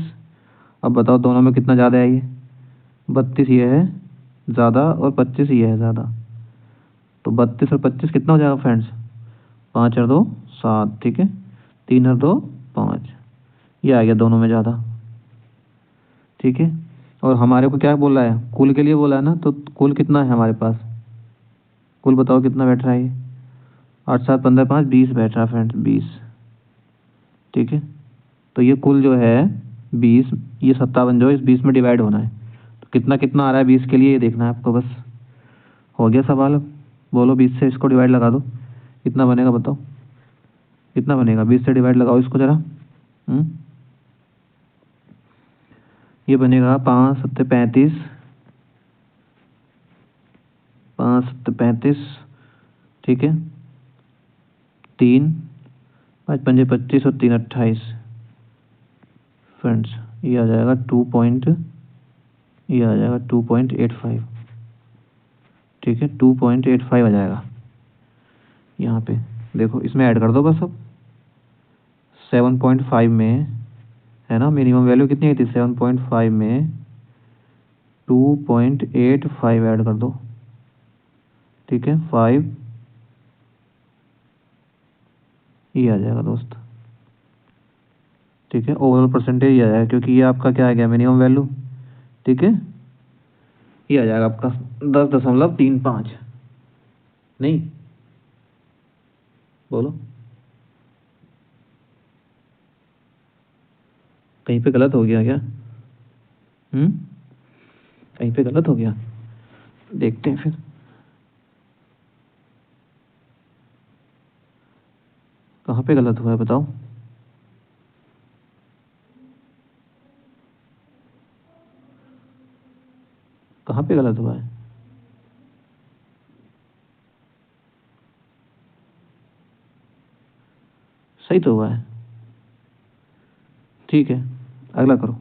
अब बताओ दोनों में कितना ज़्यादा है, ये 32 ये है ज़्यादा और 25 ये है ज़्यादा, तो 32 और 25 कितना हो जाएगा फ्रेंड्स, 5 और 2 7। ठीक है, 3 और 2 5, ये आ गया दोनों में ज़्यादा। ठीक है, और हमारे को क्या बोला है, कुल के लिए बोला है ना, तो कुल कितना है हमारे पास, कुल बताओ कितना बैठ रहा है ये, 8 7 15 5 20 बैठ रहा है फ्रेंड्स, 20। ठीक है, तो ये कुल जो है 20, ये 57 जो है इस 20 में डिवाइड होना है, तो कितना कितना आ रहा है 20 के लिए ये देखना है आपको बस। हो गया सवाल। अब बोलो 20 से इसको डिवाइड लगा दो, कितना बनेगा बताओ, कितना बनेगा? 20 से डिवाइड लगाओ इसको ज़रा। ये बनेगा 5 सत्ते 35, 5 सत्ते 35, ठीक है। 3 5 पंजे 25 और 3 28 फ्रेंड्स, ये आ जाएगा 2.85, ठीक है। 2.85 आ जाएगा यहाँ पे। देखो इसमें ऐड कर दो बस अब। 7.5 में है ना, मिनिमम वैल्यू कितनी आई थी? 7.5 में 2.85 ऐड कर दो, ठीक है। 5 ये आ जाएगा दोस्त, ठीक है। ओवरऑल परसेंटेज ये आ जाएगा, क्योंकि ये आपका क्या आ गया, मिनिमम वैल्यू, ठीक है। ये आ जाएगा आपका 10.35। नहीं बोलो, कहीं पे गलत हो गया क्या? कहीं पे गलत हो गया, देखते हैं फिर। कहाँ पे गलत हुआ है बताओ? कहाँ पे गलत हुआ है? सही तो हुआ है, ठीक है। अगला करो,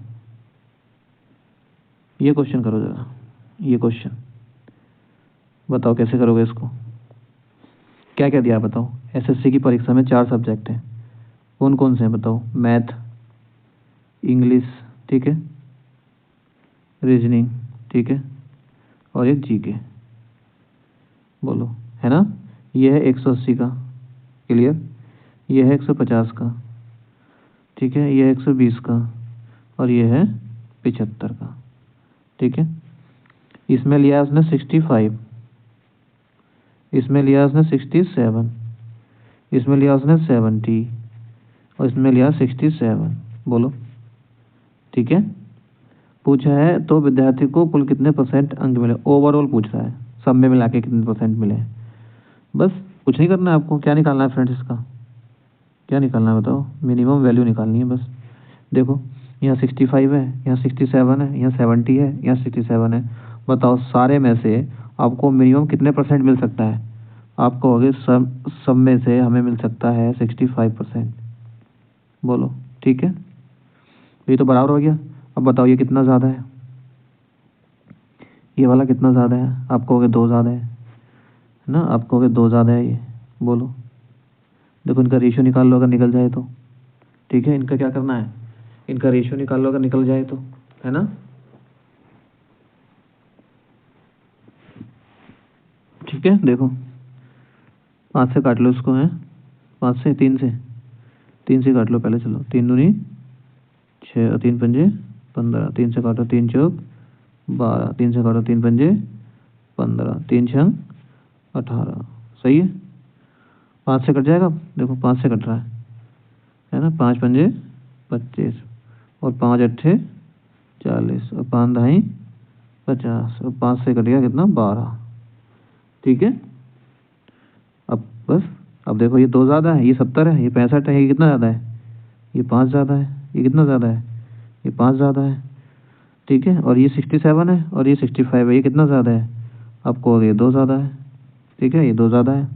ये क्वेश्चन करो जरा। ये क्वेश्चन बताओ कैसे करोगे इसको। क्या क्या दिया बताओ? एसएससी की परीक्षा में 4 सब्जेक्ट हैं, कौन कौन से हैं बताओ? मैथ, इंग्लिश, ठीक है, रीजनिंग, ठीक है, और एक जीके। बोलो, है ना। ये है 180 का, क्लियर। ये है 150 का, ठीक है। ये है 120 का, और ये है 75 का, ठीक है। इसमें लिया उसने 65, इसमें लिया उसने 67, इसमें लिया उसने 70, और इसमें लिया 67। बोलो, ठीक है। पूछा है तो विद्यार्थी को कुल कितने परसेंट अंक मिले, ओवरऑल पूछ रहा है, सब में मिला के कितने परसेंट मिले। बस कुछ नहीं करना है आपको। क्या निकालना है फ्रेंड्स इसका? क्या निकालना है बताओ? मिनिमम वैल्यू निकालनी है बस। देखो यहाँ 65 है, यहाँ 67 है, यहाँ 70 है, यहाँ 67 है। बताओ सारे में से आपको मिनिमम कितने परसेंट मिल सकता है? आप कहोगे सब में से हमें मिल सकता है 65%। बोलो, ठीक है। ये तो बराबर हो गया। अब बताओ ये कितना ज़्यादा है, ये वाला कितना ज़्यादा है? आप कहोगे 2 ज़्यादा है ना, आप कहोगे 2 ज़्यादा है ये। बोलो, देखो इनका रेशियो निकाल लो अगर निकल जाए तो, ठीक है। इनका क्या करना है, इनका रेशियो निकाल लो अगर निकल जाए तो, है ना। ठीक है, देखो 5 से काट लो इसको, है 5 से, 3 से काट लो पहले। चलो 3 दूनी 6 और 3 पंजे 15, 3 से काटो 3 चौक 12, 3 से काटो 3 पंजे 15, 3 छंग 18। सही है। 5 से कट जाएगा, देखो 5 से कट रहा है ना। 5 पंजे 25, और 5 अट्ठे 40, और 5 ढाई 50, और 5 से कट गया कितना, 12, ठीक है। अब बस, अब देखो ये 2 ज़्यादा है, ये 70 है, ये 65 है, ये कितना ज़्यादा है, ये 5 ज़्यादा है, ये कितना ज़्यादा है, ये 5 ज़्यादा है, ठीक है। और ये 67 है, और ये 65 है, ये कितना ज़्यादा है? आपको ये 2 ज़्यादा है, ठीक है, ये 2 ज़्यादा है।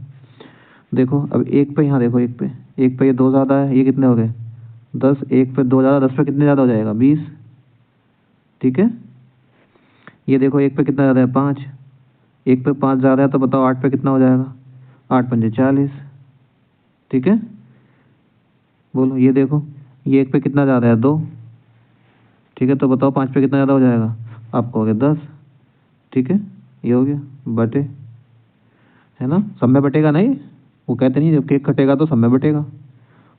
देखो अब एक पे, यहाँ देखो एक पे ये 2 ज़्यादा है, ये कितने हो गए 10, एक पे 2 ज़्यादा, 10 पे कितने ज़्यादा हो जाएगा 20, ठीक है। ये देखो एक पे कितना ज़्यादा है 5, एक पे 5 ज़्यादा है, तो बताओ 8 पे कितना हो जाएगा, 8 पंजे 40, ठीक है। बोलो, ये देखो ये एक पे कितना ज़्यादा है 2, ठीक है। तो बताओ 5 पे कितना ज़्यादा हो जाएगा, आप कहोगे 10, ठीक है। ये हो गया बटे, है ना, सब में बटेगा नहीं। वो कहते नहीं जब केक कटेगा तो सब में बटेगा,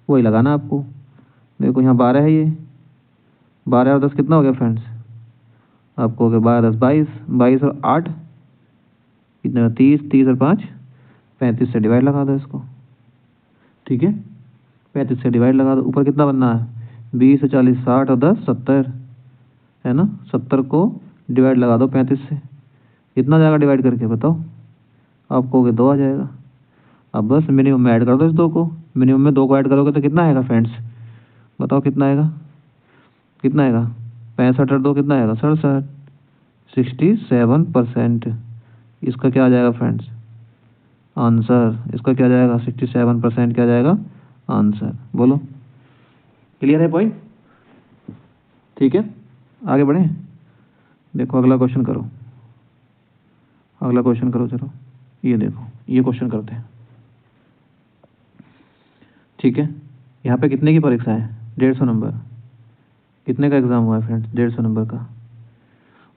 वही लगाना आपको। देखो यहाँ 12 है, ये 12 और 10 कितना हो गया फ्रेंड्स, आप कहोगे 12 10 22, 22 और 8 कितना, 30, 30 और 5 35 से डिवाइड लगा दो इसको, ठीक है। 35 से डिवाइड लगा दो, ऊपर कितना बनना है 20 और 40 60 और 10 70, है ना। 70 को डिवाइड लगा दो 35 से, कितना जाएगा डिवाइड करके बताओ? आप कहोगे 2 आ जाएगा। अब बस मिनिमम में ऐड कर दो इस 2 को, मिनिमम में 2 को ऐड करोगे तो कितना आएगा फ्रेंड्स? बताओ कितना आएगा? कितना आएगा? 65 और 2 कितना आएगा? 67, 67%। इसका क्या आ जाएगा फ्रेंड्स? आंसर। इसका क्या जाएगा? 67% क्या जाएगा? आंसर। बोलो, क्लियर है पॉइंट? ठीक है, आगे बढ़ें। देखो अगला क्वेश्चन करो, अगला क्वेश्चन करो। चलो ये देखो, ये क्वेश्चन करते हैं। ठीक है, यहाँ पे कितने की परीक्षा है? 150 नंबर। कितने का एग्जाम हुआ है फ्रेंड्स? 150 नंबर का।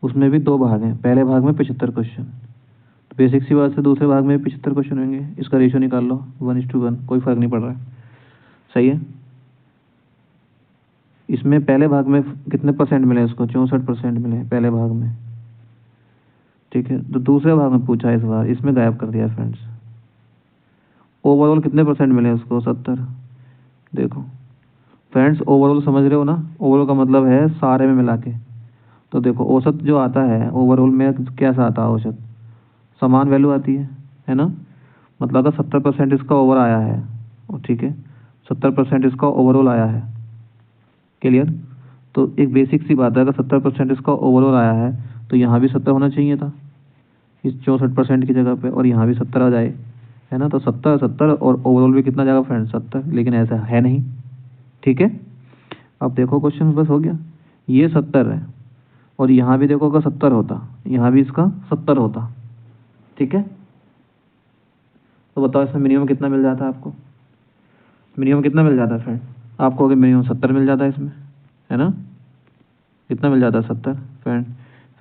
उसमें भी 2 भाग हैं, पहले भाग में 75 क्वेश्चन, तो बेसिक सी बात से दूसरे भाग में 75 क्वेश्चन होंगे। इसका रेशियो निकाल लो, 1:1, कोई फर्क नहीं पड़ रहा है। सही है। इसमें पहले भाग में कितने परसेंट मिले उसको? 64% मिले पहले भाग में। ठीक है, तो दूसरे भाग में पूछा इस बार, इसमें गायब कर दिया फ्रेंड्स। ओवरऑल कितने परसेंट मिले उसको? 70। देखो फ्रेंड्स, ओवरऑल समझ रहे हो ना? ओवरऑल का मतलब है सारे में मिला के। तो देखो औसत जो आता है ओवरऑल में कैसा आता है? औसत समान वैल्यू आती है ना? मतलब अगर 70% इसका ओवर आया है, ठीक है, 70% इसका ओवरऑल आया है, क्लियर? तो एक बेसिक सी बात है, अगर 70% इसका ओवरऑल आया है तो यहाँ भी 70 होना चाहिए था इस 64% की जगह पे, और यहाँ भी 70 आ जाए, है ना? तो 70 70 और ओवरऑल भी कितना जाएगा फ्रेंड्स? 70। लेकिन ऐसा है नहीं। ठीक है, अब देखो क्वेश्चन बस हो गया। ये 70 है और यहाँ भी देखो अगर 70 होता, यहाँ भी इसका 70 होता। ठीक है, तो बताओ इसमें मिनिमम कितना मिल जाता है आपको? मिनिमम कितना मिल जाता है फ्रेंड? आपको अगर मिनिमम 70 मिल जाता है इसमें, है ना? कितना मिल जाता है? 70।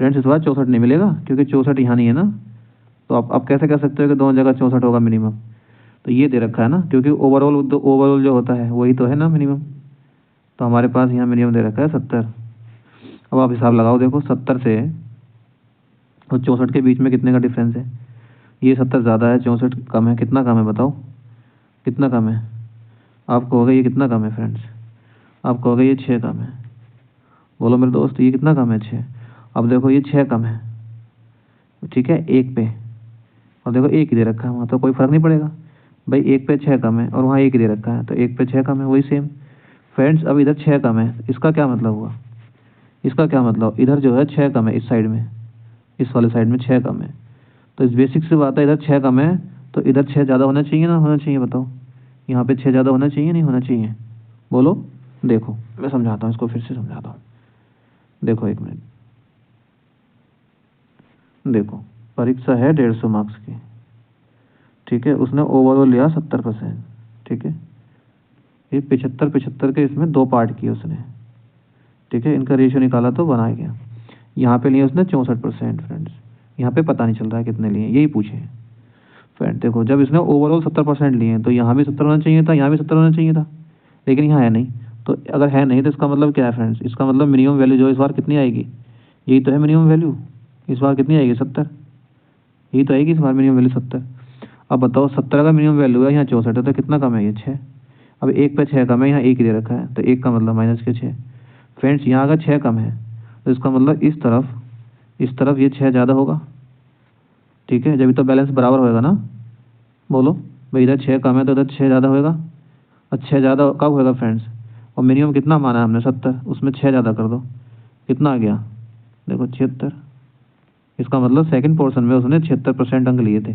फ्रेंड्स इस बार 64 नहीं मिलेगा, क्योंकि 64 यहाँ नहीं है ना। तो आप कैसे कह सकते हो कि दोनों जगह 64 होगा मिनिमम? तो ये दे रखा है ना, क्योंकि ओवरऑल जो होता है वही तो है ना मिनिमम। तो हमारे पास यहाँ मिनिमम दे रखा है 70। अब आप हिसाब लगाओ, देखो 70 से और 64 के बीच में कितने का डिफरेंस है? ये 70 ज़्यादा है, 64 कम है। कितना कम है बताओ? कितना कम है? आप कहोगे ये कितना कम है फ्रेंड्स? आप कहोगे ये 6 कम है। बोलो मेरे दोस्त, ये कितना कम है? 6। अब देखो ये 6 कम है, ठीक है, 1 पे, और देखो 1 ही दे रखा है वहाँ, तो कोई फ़र्क नहीं पड़ेगा भाई। 1 पे 6 कम है और वहाँ 1 ही दे रखा है, तो 1 पे 6 कम है, वही सेम। फ्रेंड्स अब इधर 6 कम है, इसका क्या मतलब हुआ? इसका क्या मतलब? इधर जो है 6 कम है, इस साइड में, इस वाले साइड में 6 कम है। तो इस बेसिक से बात है, इधर 6 कम है तो इधर 6 ज़्यादा होना चाहिए ना? होना चाहिए, बताओ। यहाँ पे 6 ज़्यादा होना चाहिए नहीं होना चाहिए? बोलो। देखो मैं समझाता हूँ, इसको फिर से समझाता हूँ। देखो 1 मिनट। देखो परीक्षा है 150 मार्क्स की, ठीक है, उसने ओवरऑल लिया 70%, ठीक है। ये 75 के इसमें 2 पार्ट किए उसने, ठीक है, इनका रेशियो निकाला तो बना गया। यहाँ पे लिए उसने 64% फ्रेंड्स, यहाँ पे पता नहीं चल रहा है कितने लिए, यही पूछे फ्रेंड। देखो जब इसने ओवरऑल 70% लिए तो यहाँ भी 70 होना चाहिए था, यहाँ भी 70 होना चाहिए था, लेकिन यहाँ है नहीं। तो अगर है नहीं तो इसका मतलब क्या है फ्रेंड्स? इसका मतलब मिनिमम वैल्यू जो इस बार कितनी आएगी? यही तो है मिनिमम वैल्यू। इस बार कितनी आएगी? 70। यही तो आएगी इस बार मिनिमम वैल्यू 70। अब बताओ 70 का मिनिमम वैल्यू है, यहाँ 64 है, तो कितना कम है? ये 6। अब 1 पे 6 कम है, यहाँ 1 ही दे रखा है, तो 1 का मतलब माइनस के 6। फ्रेंड्स यहाँ अगर 6 कम है तो इसका मतलब इस तरफ ये 6 ज़्यादा होगा, ठीक है, जब तो बैलेंस बराबर होएगा ना। बोलो भाई, इधर 6 कम है तो इधर 6 ज़्यादा होएगा, और 6 ज़्यादा कब होएगा फ्रेंड्स? और मिनिमम कितना माना है हमने? 70, उसमें 6 ज़्यादा कर दो, कितना आ गया? देखो 76। इसका मतलब सेकंड पोर्शन में उसने 76% अंक लिए थे,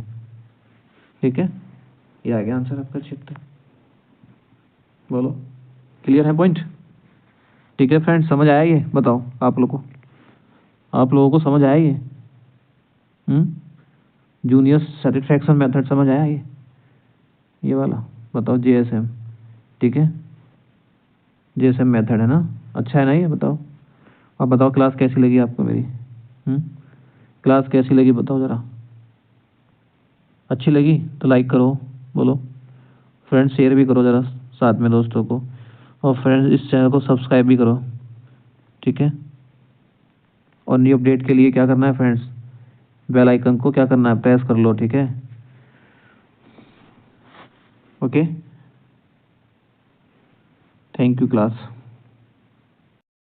ठीक है, ये आ गया आंसर आपका 76। बोलो, क्लियर है पॉइंट? ठीक है फ्रेंड्स, समझ आया ये? बताओ आप लोगों को समझ आया ये? जूनियर सेटिस्फैक्शन मेथड समझ आया ये वाला? बताओ JSM, ठीक है, JSM मेथड है ना? अच्छा है ना ये? बताओ। अब बताओ क्लास कैसी लगी आपको मेरी? क्लास कैसी लगी बताओ ज़रा। अच्छी लगी तो लाइक करो, बोलो। फ्रेंड्स शेयर भी करो ज़रा साथ में दोस्तों को, और फ्रेंड्स इस चैनल को सब्सक्राइब भी करो, ठीक है। और न्यू अपडेट के लिए क्या करना है फ्रेंड्स? बेल आइकन को क्या करना है? प्रेस कर लो, ठीक है। Okay, thank you class.